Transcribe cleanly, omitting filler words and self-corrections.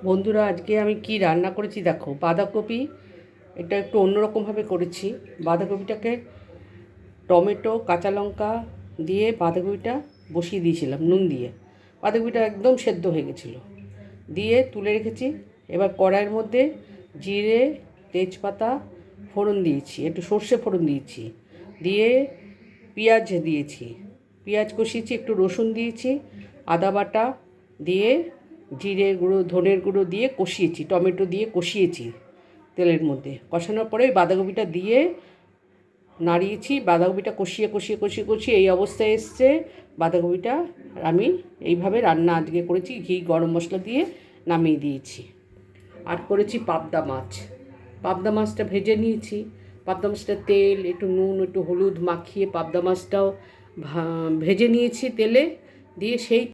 বন্ধুরা, আজকে আমি কি রান্না করেছি দেখো। বাঁধাকপি, এটা একটু অন্যরকমভাবে করেছি। বাঁধাকপিটাকে টমেটো কাঁচা লঙ্কা দিয়ে বাঁধাকপিটা বসিয়ে দিয়েছিলাম নুন দিয়ে। বাঁধাকপিটা একদম সেদ্ধ হয়ে গেছিলো, দিয়ে তুলে রেখেছি। এবার কড়াইয়ের মধ্যে জিরে তেজপাতা ফোড়ন দিয়েছি, একটু সর্ষে ফোড়ন দিয়েছি, দিয়ে পেঁয়াজ দিয়েছি, পেঁয়াজ কষিয়েছি, একটু রসুন দিয়েছি, আদা বাটা দিয়ে জিরে গুঁড়ো ধনের গুঁড়ো দিয়ে কষিয়েছি, টমেটো দিয়ে কষিয়েছি। তেলের মধ্যে কষানোর পরে বাঁধাকপিটা দিয়ে নাড়িয়েছি। বাঁধাকপিটা কষিয়ে কষিয়ে কষিয়ে কষিয়ে এই অবস্থায় এসছে বাঁধাকপিটা। আমি এইভাবে রান্না আজকে করেছি, ঘি গরম মশলা দিয়ে নামিয়ে দিয়েছি। আর করেছি পাবদা মাছ। পাবদা মাছটা ভেজে নিয়েছি। পাবদা মাছটা তেল একটু নুন একটু হলুদ মাখিয়ে পাবদা মাছটাও ভেজে নিয়েছি তেলে দিয়ে, সেই